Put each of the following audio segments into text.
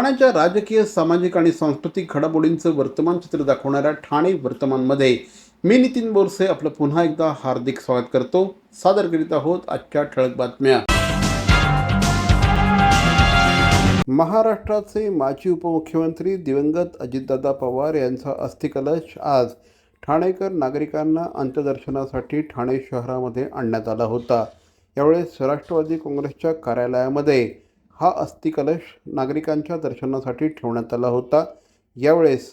ठाण्याच्या राजकीय, सामाजिक आणि सांस्कृतिक घडामोडींचं वर्तमान चित्र दाखवणाऱ्या ठाणे वर्तमानमध्ये मी नितीन बोरसे आपलं पुन्हा एकदा हार्दिक स्वागत करतो। सादर करीत आहोत आजच्या ठळक बातम्या। महाराष्ट्राचे माजी उपमुख्यमंत्री दिवंगत अजितदादा पवार यांचा अस्थिकलश आज ठाणेकर नागरिकांना अंत्यदर्शनासाठी ठाणे शहरामध्ये आणण्यात आला होता। यावेळेस राष्ट्रवादी काँग्रेसच्या कार्यालयामध्ये हा अस्थिकलश नागरिकांच्या दर्शनासाठी ठेवण्यात आला होता। यावेळेस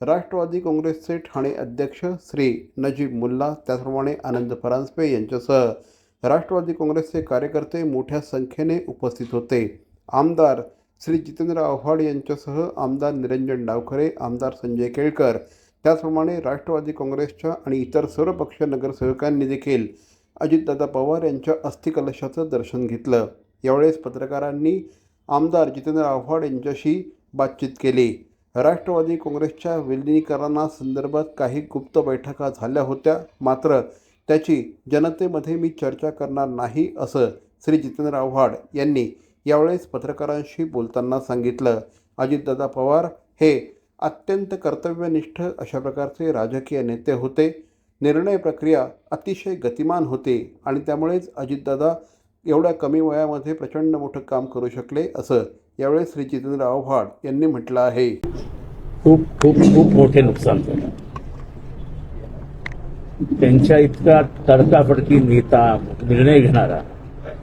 राष्ट्रवादी काँग्रेसचे ठाणे अध्यक्ष श्री नजीब मुल्ला, त्याचप्रमाणे आनंद परांजपे यांच्यासह राष्ट्रवादी काँग्रेसचे कार्यकर्ते मोठ्या संख्येने उपस्थित होते। आमदार श्री जितेंद्र आव्हाड यांच्यासह आमदार निरंजन डावखरे, आमदार संजय केळकर, त्याचप्रमाणे राष्ट्रवादी काँग्रेसच्या आणि इतर सर्व पक्ष नगरसेवकांनी देखील अजितदादा पवार यांच्या अस्थिकलशाचं दर्शन घेतलं। यावेळेस पत्रकारांनी आमदार जितेंद्र आव्हाड यांच्याशी बातचीत केली। राष्ट्रवादी काँग्रेसच्या विलिनीकरणासंदर्भात काही गुप्त बैठका झाल्या होत्या, मात्र त्याची जनतेमध्ये मी चर्चा करणार नाही असं श्री जितेंद्र आव्हाड यांनी यावेळेस पत्रकारांशी बोलताना सांगितलं। अजितदादा पवार हे अत्यंत कर्तव्यनिष्ठ अशा प्रकारचे राजकीय नेते होते। निर्णय प्रक्रिया अतिशय गतिमान होती आणि त्यामुळेच अजितदादा एवढ्या कमी वयामध्ये प्रचंड मोठं काम करू शकले असं यावेळेस श्री जितेंद्र आव्हाड यांनी म्हटलं आहे। खूप खूप खूप मोठे नुकसान झालं। त्यांच्या इतका तडकाफडकी नेता, निर्णय घेणारा,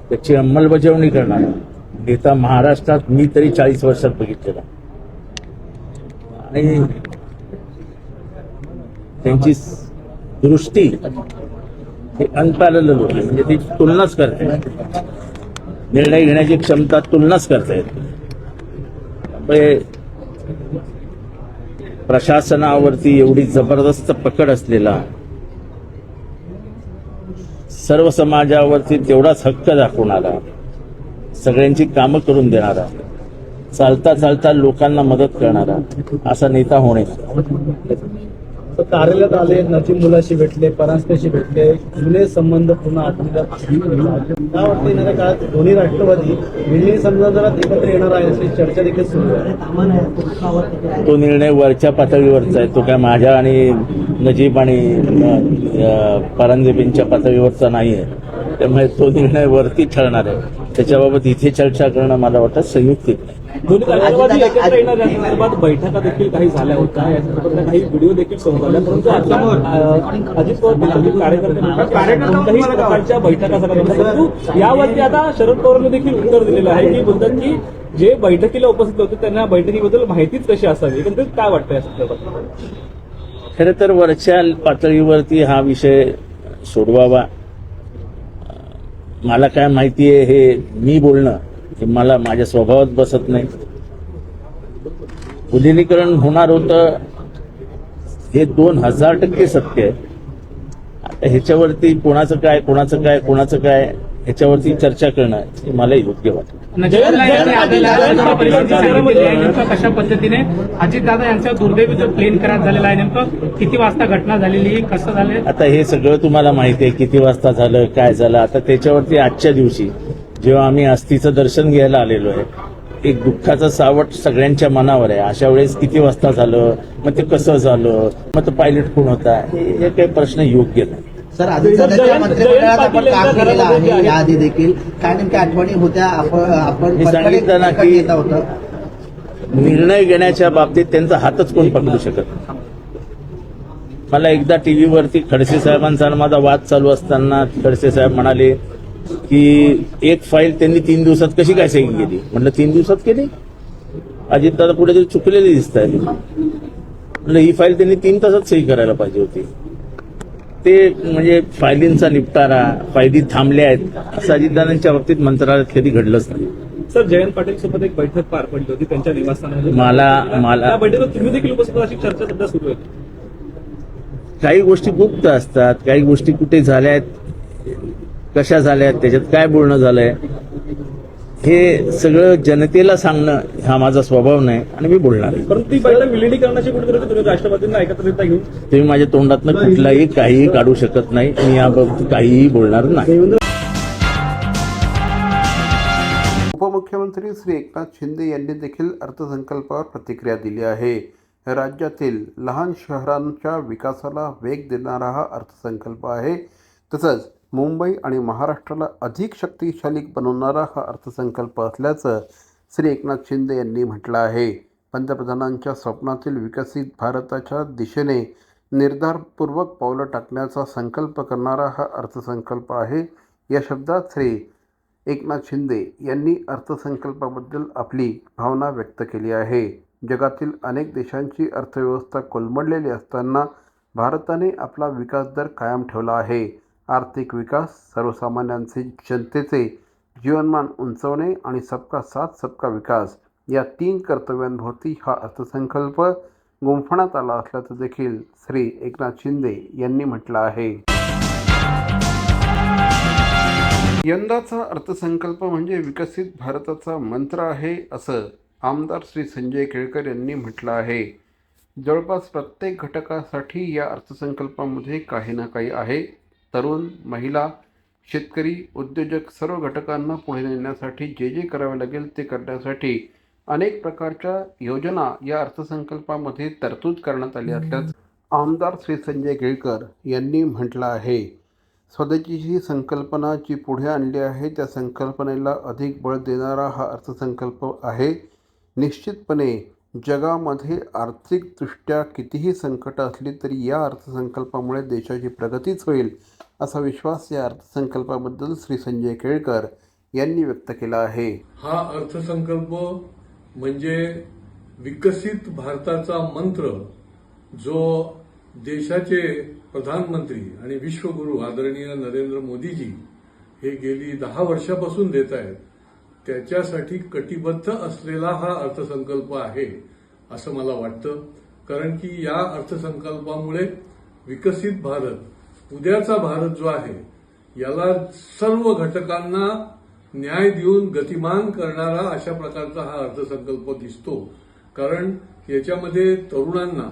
त्याची अंमलबजावणी करणारा नेता महाराष्ट्रात मी तरी 40 वर्षात बघितलेला आणि त्यांची दृष्टी हे अनपॅरलल होती, म्हणजे ती तुलनाच करते, निर्णय घेण्याची क्षमता तुलनाच करता येते। त्यामुळे प्रशासनावरती एवढी जबरदस्त पकड असलेला, सर्व समाजावरती तेवढाच हक्क दाखवणारा, सगळ्यांची कामं करून देणारा, चालता चालता लोकांना मदत करणारा असा नेता होणे। कार्यालयात आले, नजीब मुलाशी भेटले, परांजपेशी भेटले, जुने संबंध पुन्हा आठवतात। काय वाटतं येणाऱ्या काळात दोन्ही राष्ट्रवादी विलीन संदर्भात एकत्र येणार आहे अशी चर्चा देखील सुरू आहे। तो निर्णय वरच्या पातळीवरचा आहे, तो काय माझ्या आणि नजीब आणि परांजपेंच्या पातळीवरचा नाही आहे। त्यामुळे तो निर्णय वरती ठरणार आहे, त्याच्याबाबत इथे चर्चा करणं मला वाटतं संयुक्तिक नाही। दोन्ही राष्ट्रवादी एकत्र येणार या संदर्भात बैठका देखील काही झाल्या होत्या, या संदर्भात काही व्हिडिओ देखील समोर आल्या, परंतु आता अजित पवार कार्यकर्त्यांनी प्रकारच्या बैठका झाल्या, परंतु यावरती आता शरद पवारांनी देखील उत्तर दिलेलं आहे की बोलतात की जे बैठकीला उपस्थित होते त्यांना बैठकीबद्दल माहितीच कशी असावी। एकंदरीत काय वाटतं या संदर्भात? खरं तर वरच्या पातळीवरती हा विषय सोडवावा। मला काय माहिती आहे हे मी बोलणं हे मला माझ्या स्वभावात बसत नाही। विलिनीकरण होणार होतं हे 2000% सत्य आहे। आता ह्याच्यावरती कोणाचं काय ह्याच्यावरती चर्चा करणं हे मला योग्य वाटतं। कशा पद्धतीने अजितदादा यांचा दुर्दैवी प्लेन क्रॅश झालेला आहे, नेमकं किती वाजता घटना झालेली, कसं झालं? आता हे सगळं तुम्हाला माहिती आहे, किती वाजता झालं, काय झालं। आता त्याच्यावरती आजच्या दिवशी जेव्हा आम्ही अस्थीचं दर्शन घ्यायला आलेलो आहे, एक दुःखाचं सावट सगळ्यांच्या मनावर आहे। अशा वेळेस किती वाजता झालं, मग ते कसं झालं, मग तो पायलट कोण होता, हे काही प्रश्न योग्य नाही। सर, अजितदादांच्या मंत्रिमंडळात आपण काम केलेलं आहे, याआधी देखील काय नेमक्या आठवणी होत्या? आपण सांगितलं ना की निर्णय घेण्याच्या बाबतीत त्यांचा हातच कोण पकडू शकत। मला एकदा टीव्हीवरती खडसे साहेबांचा माझा वाद चालू असताना खडसे साहेब म्हणाले की एक फाईल त्यांनी 3 दिवसात कशी काय सही केली? म्हटलं 3 दिवसात केली? अजितदादा पुढे तरी चुकलेली दिसत आहे। म्हटलं ही फाईल त्यांनी 3 तासात सही करायला पाहिजे होती। ते म्हणजे फायलींचा निपटारा, फायली थांबल्या आहेत असं अजितदादांच्या बाबतीत मंत्रालयात कधी घडलंच नाही। सर, जयंत पाटील सोबत एक बैठक पार पडली होती त्यांच्या निवासस्थानामध्ये, मला त्या बैठकीत तुम्ही देखील उपस्थित अशी चर्चा सध्या सुरू आहे। काही गोष्टी गुप्त असतात, काही गोष्टी कुठे झाल्यात, कशा झाल्यात, त्याच्यात काय बोलणं झालंय, हे सगळं जनतेला सांगणं हा माझा स्वभाव नाही आणि मी बोलणार आहे। परंतु ती बैठक विलिनीकरणाची कुठेतरी तुम्ही राष्ट्रवादींना एकत्रितता घेऊन तुम्ही माझ्या तोंडातनं कुठलाही काहीही काढू शकत नाही। मी याबाबतीत काहीही बोलणार नाही। उपमुख्यमंत्री मुख्यमंत्री श्री एकनाथ शिंदे यांनी देखील अर्थसंकल्पावर प्रतिक्रिया दिली आहे. राज्यातील लहान शहरांच्या विकासाला वेग देणारा हा अर्थसंकल्प आहे. तसंच मुंबई आणि महाराष्ट्राला अधिक शक्तिशाली बनवणारा हा अर्थसंकल्प असल्याचं श्री एकनाथ शिंदे यांनी म्हटलं आहे. पंतप्रधानांच्या स्वप्नातील विकसित भारताच्या दिशेने निर्धारपूर्वक पावलं टाकण्याचा संकल्प करणारा हा अर्थसंकल्प आहे. या शब्दात श्री एकनाथ शिंदे यांनी अर्थसंकल्पाबद्दल आपली भावना व्यक्त केली आहे. जगातील अनेक देशांची अर्थव्यवस्था कोलमडलेली असताना भारताने आपला विकास दर कायम ठेवला आहे. आर्थिक विकास, सर्वसामान्यांचे जनतेचे जीवनमान उंचावणे आणि सबका साथ सबका विकास या 3 कर्तव्यांभोवती हा अर्थसंकल्प गुंफण्यात आला असल्याचं देखील श्री एकनाथ शिंदे यांनी म्हटलं आहे. यंदाचा अर्थसंकल्प म्हणजे विकसित भारताचा मंत्र आहे, असं आमदार श्री संजय केळकर यांनी म्हटलं आहे. जवळपास प्रत्येक घटकासाठी या अर्थसंकल्पामध्ये काही ना काही आहे. तरुण, महिला, शेतकरी, उद्योजक सर्व घटकांना पुढे नेण्यासाठी जे जे करावे लागेल ते करण्यासाठी अनेक प्रकारच्या योजना या अर्थसंकल्पामध्ये तरतूद करण्यात आली असल्याचं आमदार श्री संजय केळकर यांनी म्हटलं आहे. स्वदेशीची संकल्पना जी पुढे आणली आहे त्या संकल्पनेला अधिक बळ देणारा हा अर्थसंकल्प आहे. निश्चितपणे जगामध्ये आर्थिकदृष्ट्या कितीही संकट असली तरी या अर्थसंकल्पामुळे देशाची प्रगतीच होईल असा विश्वास या अर्थसंकल्पाबद्दल श्री संजय केळकर यांनी व्यक्त केला आहे. हा अर्थसंकल्प म्हणजे विकसित भारताचा मंत्र जो देशाचे प्रधानमंत्री आणि विश्वगुरू आदरणीय नरेंद्र मोदीजी हे गेली 10 वर्षापासून देत आहेत, त्याच्यासाठी कटिबद्ध असलेला हा अर्थसंकल्प आहे असं मला वाटतं. कारण की या अर्थसंकल्पामुळे विकसित भारत, उद्याचा भारत जो आहे याला सर्व घटकांना न्याय देऊन गतिमान करणारा अशा प्रकारचा हा अर्थसंकल्प दिसतो. कारण याच्यामध्ये तरुणांना,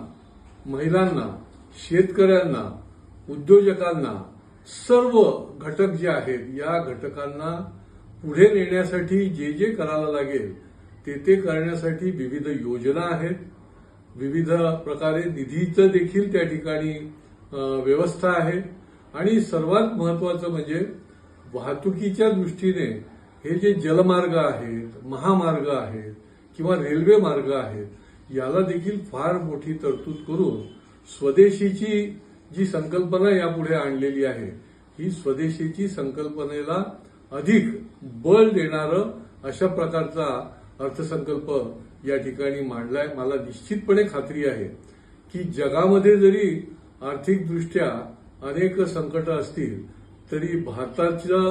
महिलांना, शेतकऱ्यांना, उद्योजकांना, सर्व घटक जे आहेत या घटकांना पुढे नेण्यासाठी जे जे करायला लागेल ते करण्यासाठी विविध योजना आहेत. विविध प्रकारे निधीचं देखील त्या ठिकाणी व्यवस्था आहे. आणि सर्वात महत्वाचं म्हणजे वाहतुकीच्या दृष्टीने हे जे जलमार्ग आहेत, महामार्ग आहेत किंवा रेल्वे मार्ग आहेत, याला देखील फार मोठी तरतूद करून स्वदेशीची जी संकल्पना यापुढे आणलेली आहे, ही स्वदेशीची संकल्पनेला अधिक बळ देणारं अशा प्रकारचा अर्थसंकल्प या ठिकाणी मांडलाय. मला निश्चितपणे खात्री आहे की जगामध्ये जरी आर्थिकदृष्ट्या अनेक संकट असतील तरी भारताच्या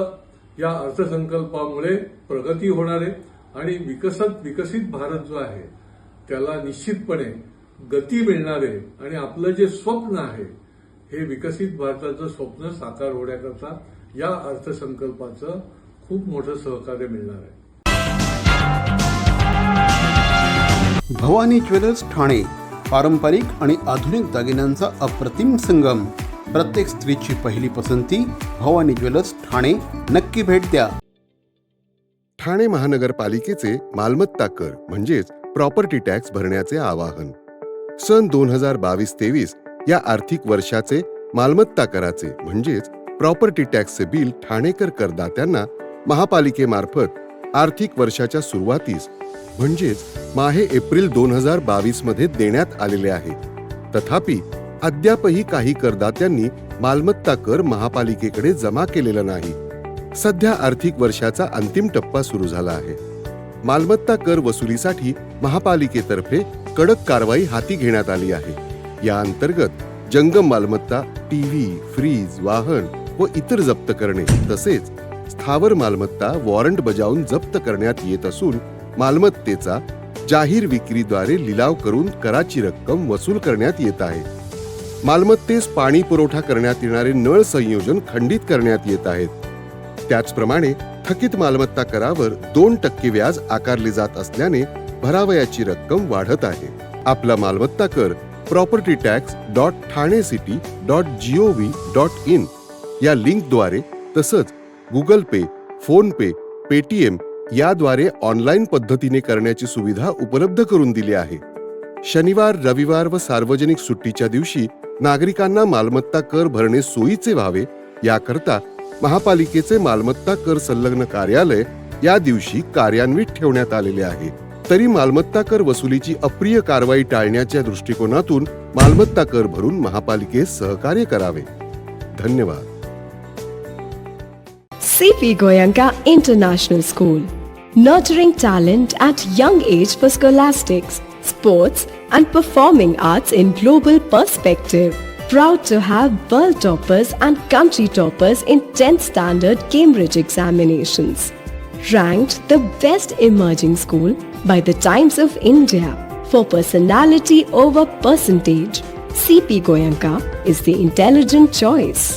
या अर्थसंकल्पामुळे प्रगती होणार आहे आणि विकसित भारत जो आहे त्याला निश्चितपणे गती मिळणार आहे. आणि आपलं जे स्वप्न आहे हे विकसित भारताचं स्वप्न साकार होण्याकरता या अर्थसंकल्पाचं खूप मोठं सहकार्य मिळणार आहे. भवानी ज्वेलर्स ठाणे, पारंपरिक आणि आधुनिक दागिन्यांचा अप्रतिम संगम. प्रत्येक स्त्रीची पहिली पसंती भवानी ज्वेलर्स ठाणे. नक्की भेट द्या. ठाणे महानगरपालिकेचे मालमत्ता कर म्हणजेच प्रॉपर्टी टॅक्स भरण्याचे आवाहन. सन 2022-23 या आर्थिक वर्षाचे मालमत्ता कराचे म्हणजेच प्रॉपर्टी टॅक्सचे बिल ठाणेकर करदात्यांना महापालिकेमार्फत आर्थिक वर्षाच्या सुरुवातीस म्हणजेच माहे एप्रिल 2022 मध्ये देण्यात आलेले आहे. तथापि अद्यापही काही करदात्यांनी मालमत्ता कर महापालिकेकडे जमा केलेला नाही. सध्या आर्थिक वर्षाचा अंतिम टप्पा सुरू झाला आहे. मालमत्ता कर वसुलीसाठी महापालिकेतर्फे कडक कारवाई हाती घेण्यात आली आहे. या अंतर्गत जंगम मालमत्ता, टीव्ही, फ्रीज, वाहन व इतर जप्त करणे तसेच स्थावर मालमत्ता वॉरंट बजावून जप्त करण्यात येत असून मालमत्तेचा जाहीर विक्रीद्वारे लिलाव करून कराची रक्कम वसूल करण्यात येत आहे. मालमत्तेस पाणी पुरवठा करण्यात येणारे नळ संयोजन खंडित करण्यात येत आहेत. त्याचप्रमाणे थकीत मालमत्ता करावर 2% व्याज आकारले जात असल्याने भरावयाची रक्कम वाढत आहे. आपला मालमत्ता कर propertytax.thanecity.gov.in या लिंकद्वारे तसंच गुगल पे, फोन पे, पेटीएम याद्वारे ऑनलाईन पद्धतीने करण्याची सुविधा उपलब्ध करून दिली आहे. शनिवार, रविवार व सार्वजनिक सुट्टीच्या दिवशी नागरिकांना मालमत्ता कर भरणे सोयीचे व्हावे याकरता महापालिकेचे मालमत्ता कर संलग्न कार्यालय या दिवशी कार्यान्वित ठेवण्यात आलेले आहे. तरी मालमत्ता कर वसुलीची अप्रिय कारवाई टाळण्याच्या दृष्टिकोनातून मालमत्ता कर भरून महापालिकेस सहकार्य करावे. धन्यवाद. CP Goenka International School, nurturing talent at young age for scholastics, sports and performing arts in global perspective. Proud to have world toppers and country toppers in 10th standard Cambridge examinations. Ranked the best emerging school by the Times of India for personality over percentage. CP Goenka is the intelligent choice.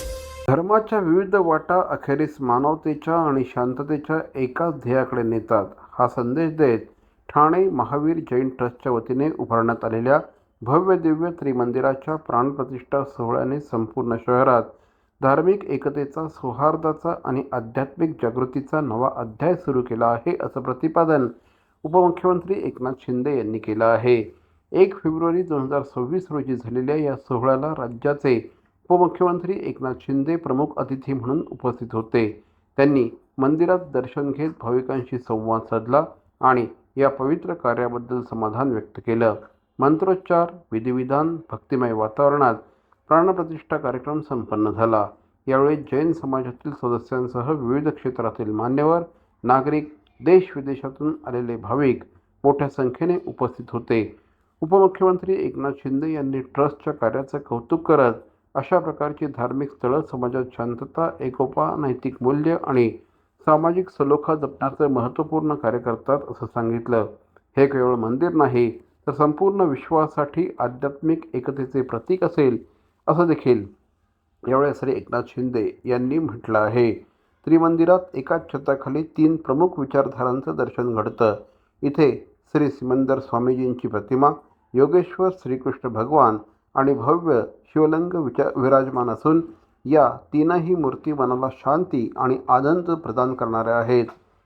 धर्माच्या विविध वाटा अखेरीस मानवतेच्या आणि शांततेच्या एकाच ध्येयाकडे नेतात, हा संदेश देत ठाणे महावीर जैन ट्रस्टच्या वतीने उभारण्यात आलेल्या भव्य दिव्य त्रिमंदिराच्या प्राणप्रतिष्ठा सोहळ्याने संपूर्ण शहरात धार्मिक एकतेचा, सौहार्दाचा आणि आध्यात्मिक जागृतीचा नवा अध्याय सुरू केला आहे, असं प्रतिपादन उपमुख्यमंत्री एकनाथ शिंदे यांनी केलं आहे. 1 फेब्रुवारी 2026 रोजी झालेल्या या सोहळ्याला राज्याचे उपमुख्यमंत्री एकनाथ शिंदे प्रमुख अतिथी म्हणून उपस्थित होते. त्यांनी मंदिरात दर्शन घेत भाविकांशी संवाद साधला आणि या पवित्र कार्याबद्दल समाधान व्यक्त केलं. मंत्रोच्चार, विधिविधान, भक्तिमय वातावरणात प्राणप्रतिष्ठा कार्यक्रम संपन्न झाला. यावेळी जैन समाजातील सदस्यांसह विविध क्षेत्रातील मान्यवर, नागरिक, देश-विदेशातून आलेले भाविक मोठ्या संख्येने उपस्थित होते. उपमुख्यमंत्री एकनाथ शिंदे यांनी ट्रस्टच्या कार्याचं कौतुक करत अशा प्रकारची धार्मिक स्थळं समाजात शांतता, एकोपा, नैतिक मूल्य आणि सामाजिक सलोखा जपण्याचं महत्त्वपूर्ण कार्य करतात, असं सांगितलं. हे केवळ मंदिर नाही तर संपूर्ण विश्वासाठी आध्यात्मिक एकतेचे प्रतीक असेल, असं देखील यावेळी श्री एकनाथ शिंदे यांनी म्हटलं आहे. त्रिमंदिरात एकाच छताखाली 3 प्रमुख विचारधारांचं दर्शन घडतं. इथे श्री सिमंदर स्वामीजींची प्रतिमा, योगेश्वर श्रीकृष्ण भगवान आणि भव्य शिवलिंग विराजमान असून या तीनही मूर्ती मनाला शांती आणि आनंद प्रदान करणाऱ्या आहेत.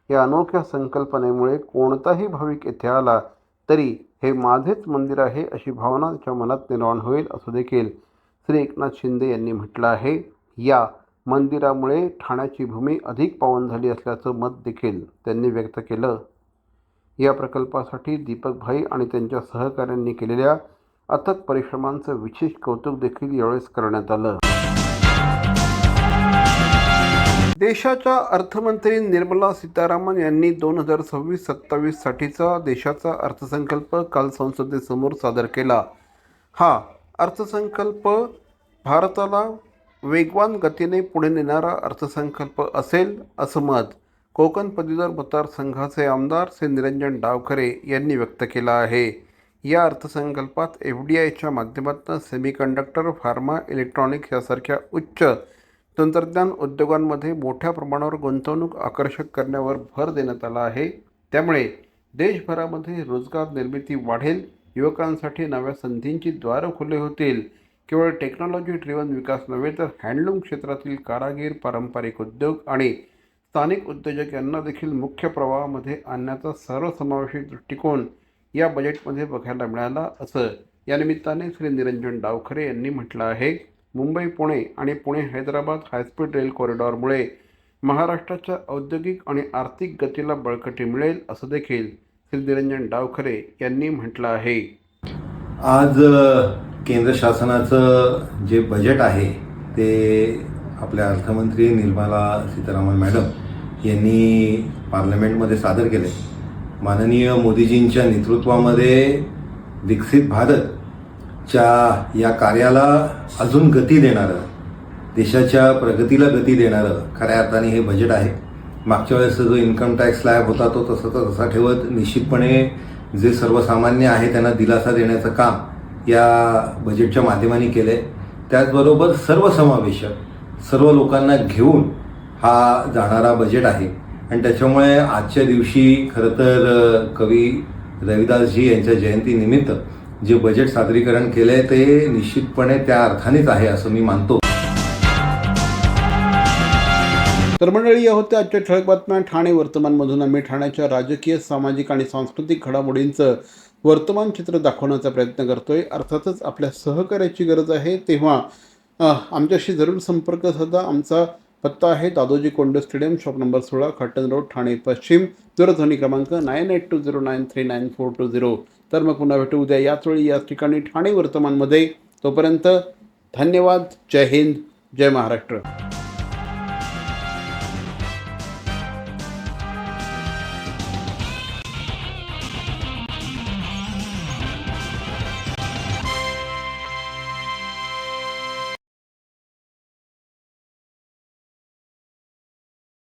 या अनोख्या संकल्पनेमुळे कोणताही भाविक येथे आला तरी हे माझेच मंदिर आहे अशी भावना त्याच्या मनात निर्माण होईल, असं देखील श्री एकनाथ शिंदे यांनी म्हटलं आहे. या मंदिरामुळे ठाण्याची भूमी अधिक पावन झाली असल्याचं मत देखील त्यांनी व्यक्त केलं. या प्रकल्पासाठी दीपक भाई आणि त्यांच्या सहकाऱ्यांनी केलेल्या अथक परिश्रमांचं विशेष कौतुक देखील यावेळेस करण्यात आलं. देशाच्या अर्थमंत्री निर्मला सीतारामन यांनी 2026-27 साठीचा देशाचा अर्थसंकल्प काल संसदेसमोर सादर केला. हा अर्थसंकल्प भारताला वेगवान गतीने पुढे नेणारा अर्थसंकल्प असेल, असं मत कोकण पदवीधर मतदारसंघाचे आमदार श्री निरंजन डावखरे यांनी व्यक्त केलं आहे. या अर्थसंकल्पात FDIच्या माध्यमातून सेमीकंडक्टर, फार्मा, इलेक्ट्रॉनिक्स यासारख्या उच्च तंत्रज्ञान उद्योगांमध्ये मोठ्या प्रमाणावर गुंतवणूक आकर्षक करण्यावर भर देण्यात आला आहे. त्यामुळे देशभरामध्ये रोजगार निर्मिती वाढेल, युवकांसाठी नव्या संधींची द्वारं खुले होतील. केवळ टेक्नॉलॉजी ड्रिव्हन विकास नव्हे तर हँडलूम क्षेत्रातील कारागीर, पारंपरिक उद्योग आणि स्थानिक उद्योजक यांना देखील मुख्य प्रवाहामध्ये आणण्याचा सर्वसमावेशक दृष्टिकोन या बजेटमध्ये बघायला मिळाला, असं या निमित्ताने श्री निरंजन डावखरे यांनी म्हटलं आहे. मुंबई पुणे आणि पुणे हैदराबाद हायस्पीड रेल कॉरिडॉरमुळे महाराष्ट्राच्या औद्योगिक आणि आर्थिक गतीला बळकटी मिळेल, असं देखील श्री निरंजन डावखरे यांनी म्हटलं आहे. आज केंद्र शासनाचं जे बजेट आहे ते आपल्या अर्थमंत्री निर्मला सीतारामन मॅडम यांनी पार्लमेंटमध्ये सादर केले. माननीय मोदीजींच्या नेतृत्वामध्ये विकसित भारतच्या या कार्याला अजून गती देणारं, देशाच्या प्रगतीला गती देणारं खऱ्या अर्थाने हे बजेट आहे. मागच्या वेळेसचा जो इन्कम टॅक्स स्लॅब होता तो तसा ठेवत निश्चितपणे जे सर्वसामान्य आहे त्यांना दिलासा देण्याचं काम या बजेटच्या माध्यमाने केलं आहे. त्याचबरोबर सर्वसमावेशक सर्व लोकांना घेऊन हा जाणारा बजेट आहे आणि त्याच्यामुळे आजच्या दिवशी खरं तर कवी रविदासजी यांच्या जयंतीनिमित्त जे बजेट सादरीकरण केलं आहे ते निश्चितपणे त्या अर्थानेच आहे असं मी मानतो. तर मंडळी, या होत्या आजच्या ठळक बातम्या ठाणे वर्तमानमधून. आम्ही ठाण्याच्या राजकीय, सामाजिक आणि सांस्कृतिक घडामोडींचं वर्तमान चित्र दाखवण्याचा प्रयत्न करतोय. अर्थातच आपल्या सहकार्याची गरज आहे, तेव्हा आमच्याशी जरूर संपर्क साधा. आमचा पत्ता आहे Dadoji Konde stadium, shop number 16, Khattan road, Thane पश्चिम. दूरध्वनी क्रमांक 9820939420. तर मग पुन्हा भेटू उद्या याच वेळी याच ठिकाणी ठाणे वर्तमानमध्ये. तोपर्यंत धन्यवाद. जय हिंद, जय महाराष्ट्र.